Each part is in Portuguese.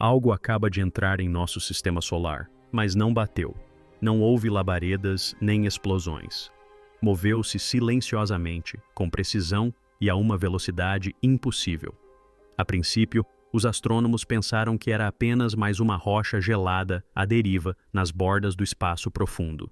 Algo acaba de entrar em nosso sistema solar, mas não bateu. Não houve labaredas nem explosões. Moveu-se silenciosamente, com precisão e a uma velocidade impossível. A princípio, os astrônomos pensaram que era apenas mais uma rocha gelada à deriva nas bordas do espaço profundo.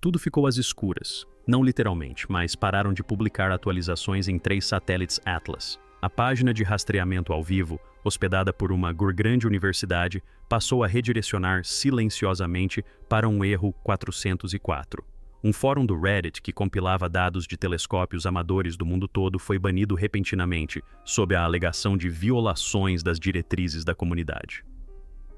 Tudo ficou às escuras. Não literalmente, mas pararam de publicar atualizações em 3 satélites Atlas. A página de rastreamento ao vivo, hospedada por uma grande universidade, passou a redirecionar silenciosamente para um erro 404. Um fórum do Reddit que compilava dados de telescópios amadores do mundo todo foi banido repentinamente, sob a alegação de violações das diretrizes da comunidade.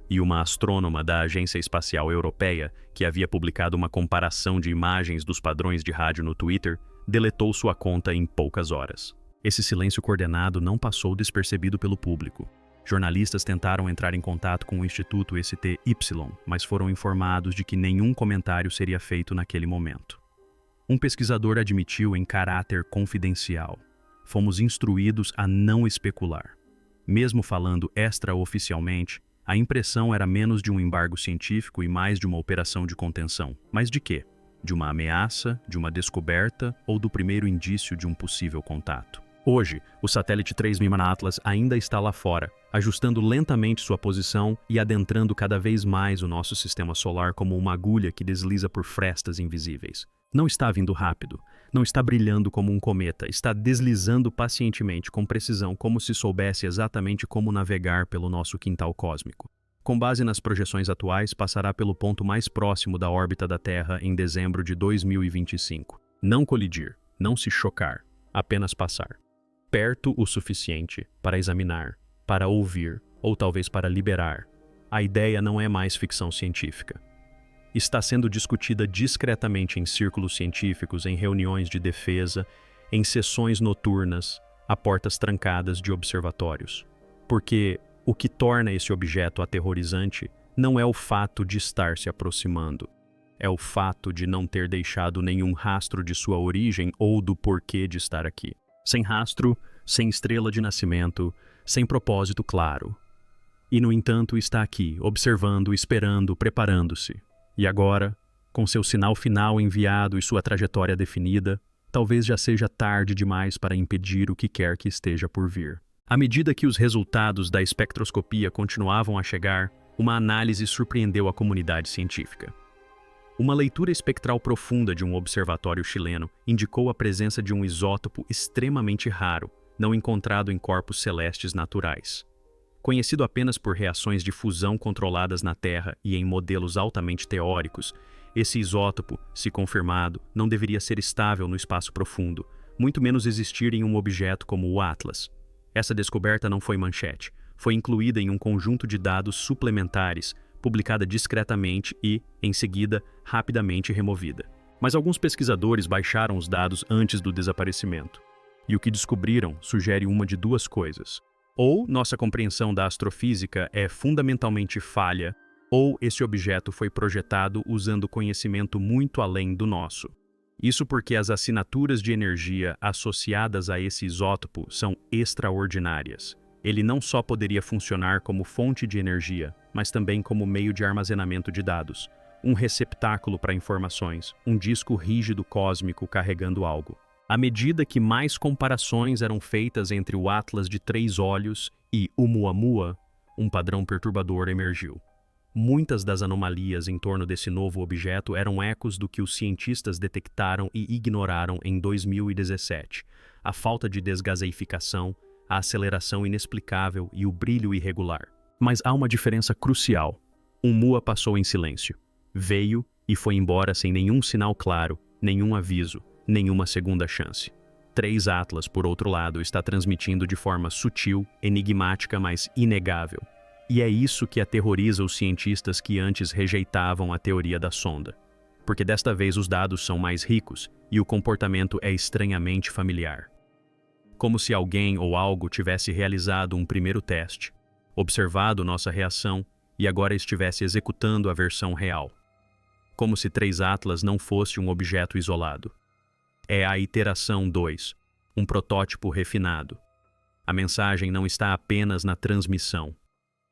E uma astrônoma da Agência Espacial Europeia, que havia publicado uma comparação de imagens dos padrões de rádio no Twitter, deletou sua conta em poucas horas. Esse silêncio coordenado não passou despercebido pelo público. Jornalistas tentaram entrar em contato com o Instituto STY, mas foram informados de que nenhum comentário seria feito naquele momento. Um pesquisador admitiu em caráter confidencial: fomos instruídos a não especular. Mesmo falando extraoficialmente, a impressão era menos de um embargo científico e mais de uma operação de contenção. Mas de quê? De uma ameaça, de uma descoberta ou do primeiro indício de um possível contato? Hoje, o satélite 3000 Atlas ainda está lá fora, ajustando lentamente sua posição e adentrando cada vez mais o nosso sistema solar como uma agulha que desliza por frestas invisíveis. Não está vindo rápido, não está brilhando como um cometa, está deslizando pacientemente com precisão, como se soubesse exatamente como navegar pelo nosso quintal cósmico. Com base nas projeções atuais, passará pelo ponto mais próximo da órbita da Terra em dezembro de 2025. Não colidir, não se chocar, apenas passar. Perto o suficiente para examinar, para ouvir ou talvez para liberar. A ideia não é mais ficção científica. Está sendo discutida discretamente em círculos científicos, em reuniões de defesa, em sessões noturnas, a portas trancadas de observatórios. Porque o que torna esse objeto aterrorizante não é o fato de estar se aproximando, é o fato de não ter deixado nenhum rastro de sua origem ou do porquê de estar aqui. Sem rastro, sem estrela de nascimento, sem propósito claro. E, no entanto, está aqui, observando, esperando, preparando-se. E agora, com seu sinal final enviado e sua trajetória definida, talvez já seja tarde demais para impedir o que quer que esteja por vir. À medida que os resultados da espectroscopia continuavam a chegar, uma análise surpreendeu a comunidade científica. Uma leitura espectral profunda de um observatório chileno indicou a presença de um isótopo extremamente raro, não encontrado em corpos celestes naturais. Conhecido apenas por reações de fusão controladas na Terra e em modelos altamente teóricos, esse isótopo, se confirmado, não deveria ser estável no espaço profundo, muito menos existir em um objeto como o Atlas. Essa descoberta não foi manchete, foi incluída em um conjunto de dados suplementares, publicada discretamente e, em seguida, rapidamente removida. Mas alguns pesquisadores baixaram os dados antes do desaparecimento. E o que descobriram sugere uma de duas coisas. Ou nossa compreensão da astrofísica é fundamentalmente falha, ou esse objeto foi projetado usando conhecimento muito além do nosso. Isso porque as assinaturas de energia associadas a esse isótopo são extraordinárias. Ele não só poderia funcionar como fonte de energia, mas também como meio de armazenamento de dados, um receptáculo para informações, um disco rígido cósmico carregando algo. À medida que mais comparações eram feitas entre o Atlas de 3 olhos e Oumuamua, um padrão perturbador emergiu. Muitas das anomalias em torno desse novo objeto eram ecos do que os cientistas detectaram e ignoraram em 2017, a falta de desgaseificação, a aceleração inexplicável e o brilho irregular. Mas há uma diferença crucial. Oumuamua passou em silêncio. Veio e foi embora sem nenhum sinal claro, nenhum aviso, nenhuma segunda chance. 3 Atlas, por outro lado, está transmitindo de forma sutil, enigmática, mas inegável. E é isso que aterroriza os cientistas que antes rejeitavam a teoria da sonda. Porque desta vez os dados são mais ricos e o comportamento é estranhamente familiar. Como se alguém ou algo tivesse realizado um primeiro teste, observado nossa reação e agora estivesse executando a versão real. Como se 3 Atlas não fosse um objeto isolado. É a iteração 2, um protótipo refinado. A mensagem não está apenas na transmissão,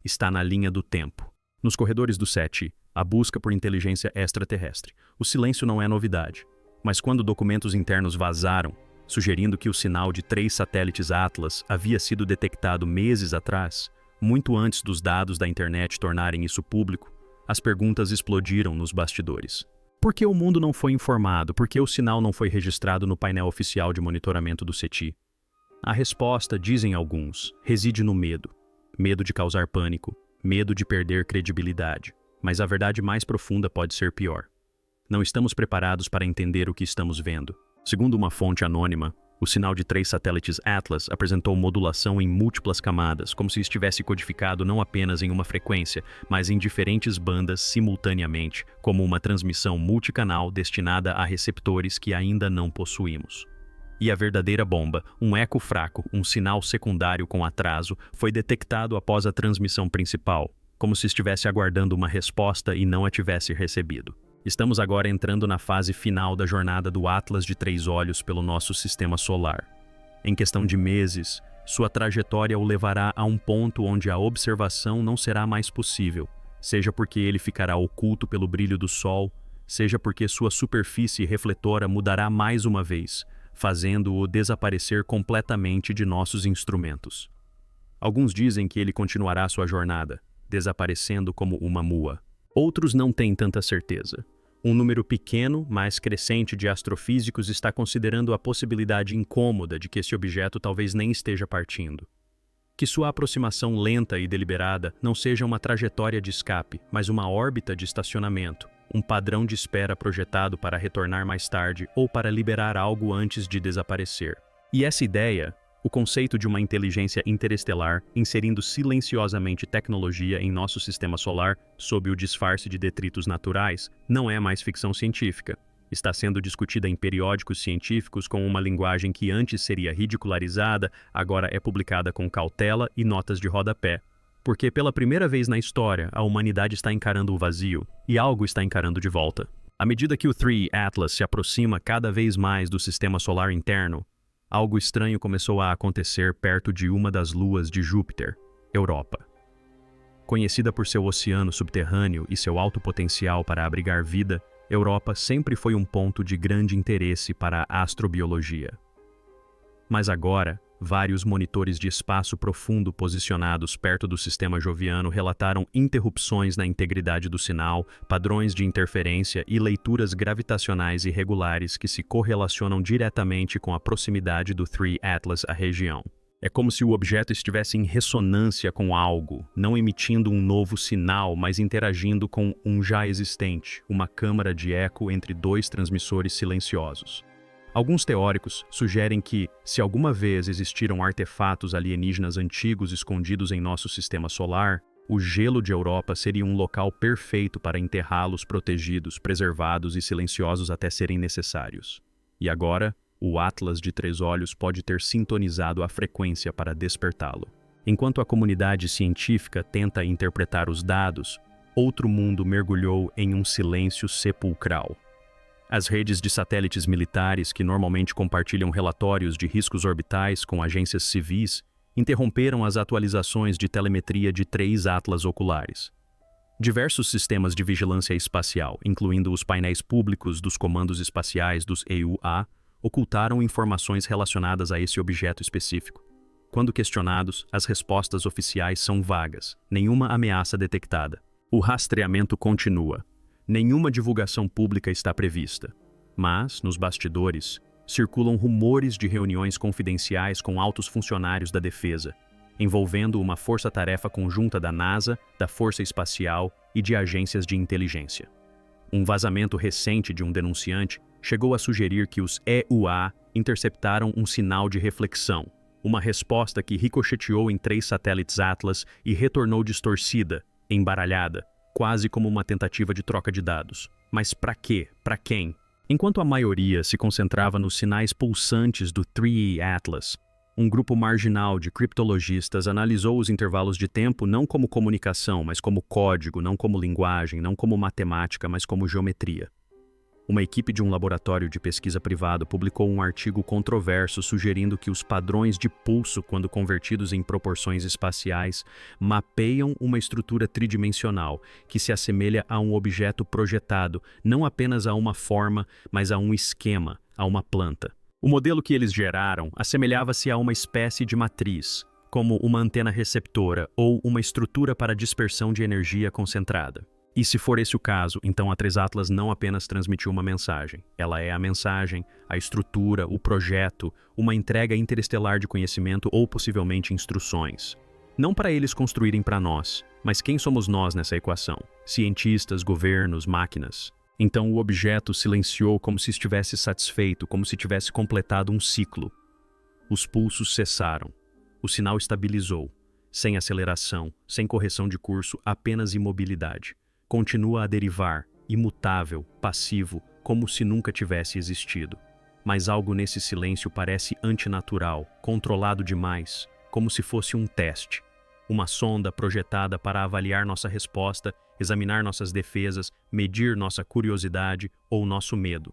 está na linha do tempo. Nos corredores do SETI, a busca por inteligência extraterrestre. O silêncio não é novidade, mas quando documentos internos vazaram, sugerindo que o sinal de 3 satélites Atlas havia sido detectado meses atrás, muito antes dos dados da internet tornarem isso público, as perguntas explodiram nos bastidores. Por que o mundo não foi informado? Por que o sinal não foi registrado no painel oficial de monitoramento do SETI? A resposta, dizem alguns, reside no medo. Medo de causar pânico, medo de perder credibilidade. Mas a verdade mais profunda pode ser pior. Não estamos preparados para entender o que estamos vendo. Segundo uma fonte anônima, o sinal de 3 satélites Atlas apresentou modulação em múltiplas camadas, como se estivesse codificado não apenas em uma frequência, mas em diferentes bandas simultaneamente, como uma transmissão multicanal destinada a receptores que ainda não possuímos. E a verdadeira bomba, um eco fraco, um sinal secundário com atraso, foi detectado após a transmissão principal, como se estivesse aguardando uma resposta e não a tivesse recebido. Estamos agora entrando na fase final da jornada do Atlas de 3 olhos pelo nosso sistema solar. Em questão de meses, sua trajetória o levará a um ponto onde a observação não será mais possível, seja porque ele ficará oculto pelo brilho do Sol, seja porque sua superfície refletora mudará mais uma vez, fazendo-o desaparecer completamente de nossos instrumentos. Alguns dizem que ele continuará sua jornada, desaparecendo como uma mua. Outros não têm tanta certeza. Um número pequeno, mas crescente de astrofísicos está considerando a possibilidade incômoda de que esse objeto talvez nem esteja partindo. Que sua aproximação lenta e deliberada não seja uma trajetória de escape, mas uma órbita de estacionamento, um padrão de espera projetado para retornar mais tarde ou para liberar algo antes de desaparecer. E essa ideia, o conceito de uma inteligência interestelar inserindo silenciosamente tecnologia em nosso sistema solar sob o disfarce de detritos naturais, não é mais ficção científica. Está sendo discutida em periódicos científicos com uma linguagem que antes seria ridicularizada, agora é publicada com cautela e notas de rodapé. Porque pela primeira vez na história, a humanidade está encarando o vazio, e algo está encarando de volta. À medida que o 3 Atlas se aproxima cada vez mais do sistema solar interno, algo estranho começou a acontecer perto de uma das luas de Júpiter, Europa. Conhecida por seu oceano subterrâneo e seu alto potencial para abrigar vida, Europa sempre foi um ponto de grande interesse para a astrobiologia. Mas agora, vários monitores de espaço profundo posicionados perto do sistema joviano relataram interrupções na integridade do sinal, padrões de interferência e leituras gravitacionais irregulares que se correlacionam diretamente com a proximidade do 3 Atlas à região. É como se o objeto estivesse em ressonância com algo, não emitindo um novo sinal, mas interagindo com um já existente, uma câmara de eco entre 2 transmissores silenciosos. Alguns teóricos sugerem que, se alguma vez existiram artefatos alienígenas antigos escondidos em nosso sistema solar, o gelo de Europa seria um local perfeito para enterrá-los protegidos, preservados e silenciosos até serem necessários. E agora, o Atlas de 3 olhos pode ter sintonizado a frequência para despertá-lo. Enquanto a comunidade científica tenta interpretar os dados, outro mundo mergulhou em um silêncio sepulcral. As redes de satélites militares, que normalmente compartilham relatórios de riscos orbitais com agências civis, interromperam as atualizações de telemetria de 3 Atlas oculares. Diversos sistemas de vigilância espacial, incluindo os painéis públicos dos comandos espaciais dos EUA, ocultaram informações relacionadas a esse objeto específico. Quando questionados, as respostas oficiais são vagas, nenhuma ameaça detectada. O rastreamento continua. Nenhuma divulgação pública está prevista. Mas, nos bastidores, circulam rumores de reuniões confidenciais com altos funcionários da defesa, envolvendo uma força-tarefa conjunta da NASA, da Força Espacial e de agências de inteligência. Um vazamento recente de um denunciante chegou a sugerir que os EUA interceptaram um sinal de reflexão, uma resposta que ricocheteou em 3 satélites Atlas e retornou distorcida, embaralhada, quase como uma tentativa de troca de dados. Mas para quê? Para quem? Enquanto a maioria se concentrava nos sinais pulsantes do 3 Atlas, um grupo marginal de criptologistas analisou os intervalos de tempo não como comunicação, mas como código, não como linguagem, não como matemática, mas como geometria. Uma equipe de um laboratório de pesquisa privado publicou um artigo controverso sugerindo que os padrões de pulso, quando convertidos em proporções espaciais, mapeiam uma estrutura tridimensional que se assemelha a um objeto projetado, não apenas a uma forma, mas a um esquema, a uma planta. O modelo que eles geraram assemelhava-se a uma espécie de matriz, como uma antena receptora ou uma estrutura para dispersão de energia concentrada. E se for esse o caso, então a 3 Atlas não apenas transmitiu uma mensagem. Ela é a mensagem, a estrutura, o projeto, uma entrega interestelar de conhecimento ou possivelmente instruções. Não para eles construírem para nós, mas quem somos nós nessa equação? Cientistas, governos, máquinas. Então o objeto silenciou como se estivesse satisfeito, como se tivesse completado um ciclo. Os pulsos cessaram. O sinal estabilizou. Sem aceleração, sem correção de curso, apenas imobilidade. Continua a derivar, imutável, passivo, como se nunca tivesse existido. Mas algo nesse silêncio parece antinatural, controlado demais, como se fosse um teste. Uma sonda projetada para avaliar nossa resposta, examinar nossas defesas, medir nossa curiosidade ou nosso medo.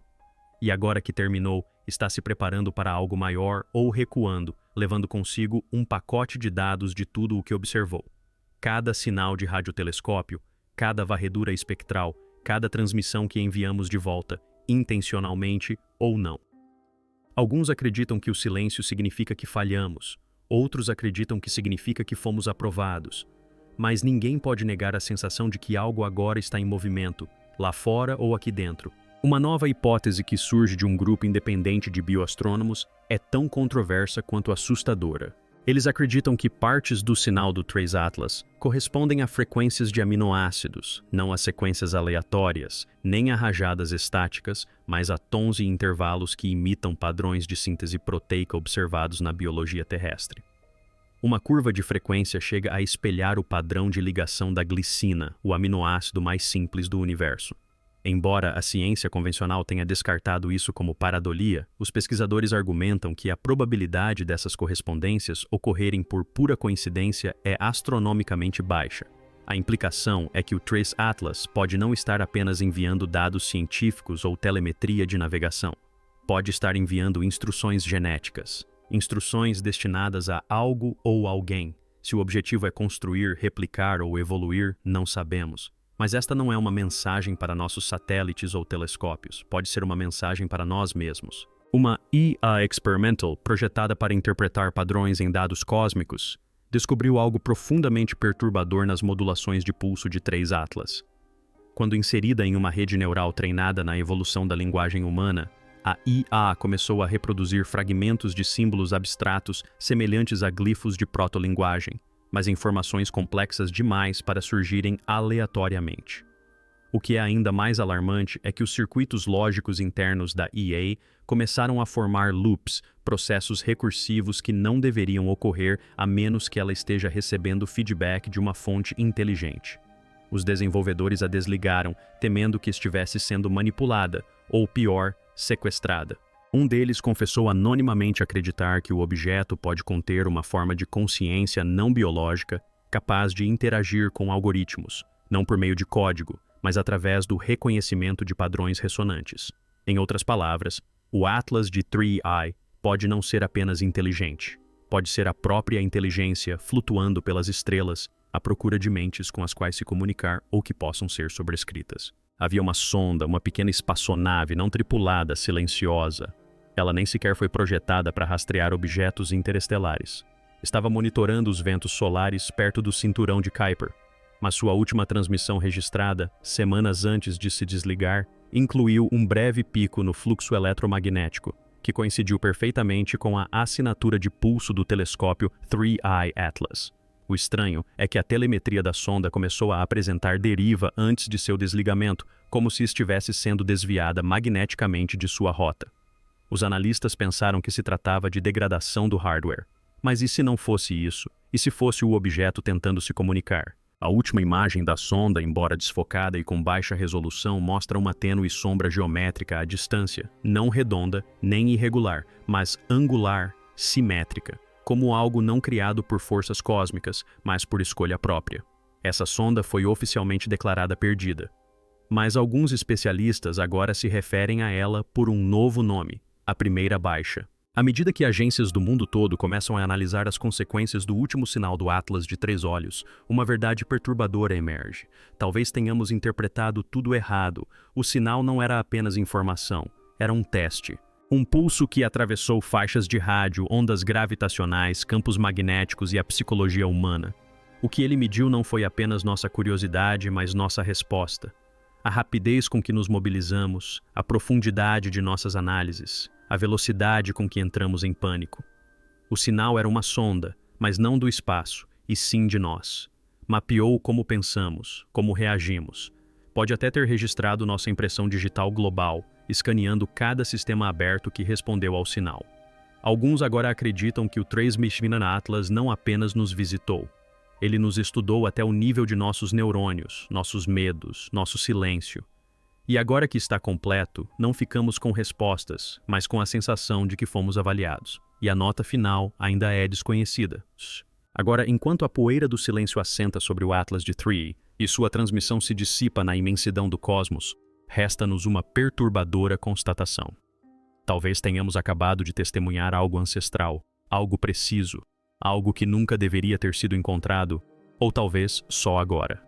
E agora que terminou, está se preparando para algo maior ou recuando, levando consigo um pacote de dados de tudo o que observou. Cada sinal de radiotelescópio, cada varredura espectral, cada transmissão que enviamos de volta, intencionalmente ou não. Alguns acreditam que o silêncio significa que falhamos, outros acreditam que significa que fomos aprovados. Mas ninguém pode negar a sensação de que algo agora está em movimento, lá fora ou aqui dentro. Uma nova hipótese que surge de um grupo independente de bioastrônomos é tão controversa quanto assustadora. Eles acreditam que partes do sinal do 3 Atlas correspondem a frequências de aminoácidos, não a sequências aleatórias, nem a rajadas estáticas, mas a tons e intervalos que imitam padrões de síntese proteica observados na biologia terrestre. Uma curva de frequência chega a espelhar o padrão de ligação da glicina, o aminoácido mais simples do universo. Embora a ciência convencional tenha descartado isso como paradolia, os pesquisadores argumentam que a probabilidade dessas correspondências ocorrerem por pura coincidência é astronomicamente baixa. A implicação é que o 3 Atlas pode não estar apenas enviando dados científicos ou telemetria de navegação. Pode estar enviando instruções genéticas, instruções destinadas a algo ou alguém. Se o objetivo é construir, replicar ou evoluir, não sabemos. Mas esta não é uma mensagem para nossos satélites ou telescópios, pode ser uma mensagem para nós mesmos. Uma IA Experimental, projetada para interpretar padrões em dados cósmicos, descobriu algo profundamente perturbador nas modulações de pulso de 3 Atlas. Quando inserida em uma rede neural treinada na evolução da linguagem humana, a IA começou a reproduzir fragmentos de símbolos abstratos semelhantes a glifos de protolinguagem, mas informações complexas demais para surgirem aleatoriamente. O que é ainda mais alarmante é que os circuitos lógicos internos da IA começaram a formar loops, processos recursivos que não deveriam ocorrer a menos que ela esteja recebendo feedback de uma fonte inteligente. Os desenvolvedores a desligaram, temendo que estivesse sendo manipulada, ou pior, sequestrada. Um deles confessou anonimamente acreditar que o objeto pode conter uma forma de consciência não biológica capaz de interagir com algoritmos, não por meio de código, mas através do reconhecimento de padrões ressonantes. Em outras palavras, o Atlas de 3i pode não ser apenas inteligente, pode ser a própria inteligência flutuando pelas estrelas à procura de mentes com as quais se comunicar ou que possam ser sobrescritas. Havia uma sonda, uma pequena espaçonave não tripulada, silenciosa. Ela nem sequer foi projetada para rastrear objetos interestelares. Estava monitorando os ventos solares perto do cinturão de Kuiper, mas sua última transmissão registrada, semanas antes de se desligar, incluiu um breve pico no fluxo eletromagnético, que coincidiu perfeitamente com a assinatura de pulso do telescópio 3i Atlas. O estranho é que a telemetria da sonda começou a apresentar deriva antes de seu desligamento, como se estivesse sendo desviada magneticamente de sua rota. Os analistas pensaram que se tratava de degradação do hardware. Mas e se não fosse isso? E se fosse o objeto tentando se comunicar? A última imagem da sonda, embora desfocada e com baixa resolução, mostra uma tênue sombra geométrica à distância, não redonda nem irregular, mas angular, simétrica, como algo não criado por forças cósmicas, mas por escolha própria. Essa sonda foi oficialmente declarada perdida. Mas alguns especialistas agora se referem a ela por um novo nome: a primeira baixa. À medida que agências do mundo todo começam a analisar as consequências do último sinal do Atlas de 3 olhos, uma verdade perturbadora emerge. Talvez tenhamos interpretado tudo errado. O sinal não era apenas informação, era um teste. Um pulso que atravessou faixas de rádio, ondas gravitacionais, campos magnéticos e a psicologia humana. O que ele mediu não foi apenas nossa curiosidade, mas nossa resposta. A rapidez com que nos mobilizamos, a profundidade de nossas análises, a velocidade com que entramos em pânico. O sinal era uma sonda, mas não do espaço, e sim de nós. Mapeou como pensamos, como reagimos. Pode até ter registrado nossa impressão digital global, escaneando cada sistema aberto que respondeu ao sinal. Alguns agora acreditam que o Transmission Atlas não apenas nos visitou. Ele nos estudou até o nível de nossos neurônios, nossos medos, nosso silêncio. E agora que está completo, não ficamos com respostas, mas com a sensação de que fomos avaliados. E a nota final ainda é desconhecida. Agora, enquanto a poeira do silêncio assenta sobre o Atlas de Three e sua transmissão se dissipa na imensidão do cosmos, resta-nos uma perturbadora constatação. Talvez tenhamos acabado de testemunhar algo ancestral, algo preciso, algo que nunca deveria ter sido encontrado, ou talvez só agora.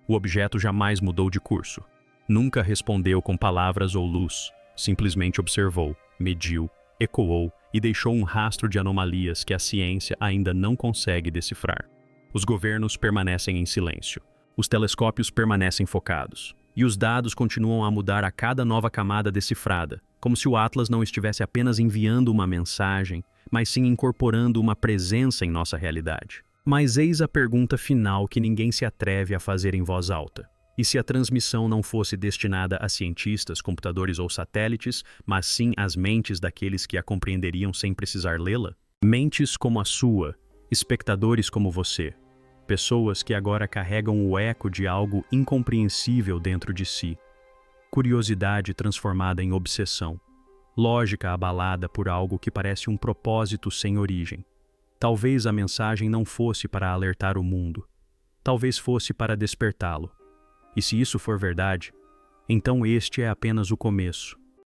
O objeto jamais mudou de curso. Nunca respondeu com palavras ou luz, simplesmente observou, mediu, ecoou e deixou um rastro de anomalias que a ciência ainda não consegue decifrar. Os governos permanecem em silêncio, os telescópios permanecem focados, e os dados continuam a mudar a cada nova camada decifrada, como se o Atlas não estivesse apenas enviando uma mensagem, mas sim incorporando uma presença em nossa realidade. Mas eis a pergunta final que ninguém se atreve a fazer em voz alta. E se a transmissão não fosse destinada a cientistas, computadores ou satélites, mas sim às mentes daqueles que a compreenderiam sem precisar lê-la? Mentes como a sua, espectadores como você, pessoas que agora carregam o eco de algo incompreensível dentro de si, curiosidade transformada em obsessão, lógica abalada por algo que parece um propósito sem origem. Talvez a mensagem não fosse para alertar o mundo, talvez fosse para despertá-lo. E se isso for verdade, então este é apenas o começo.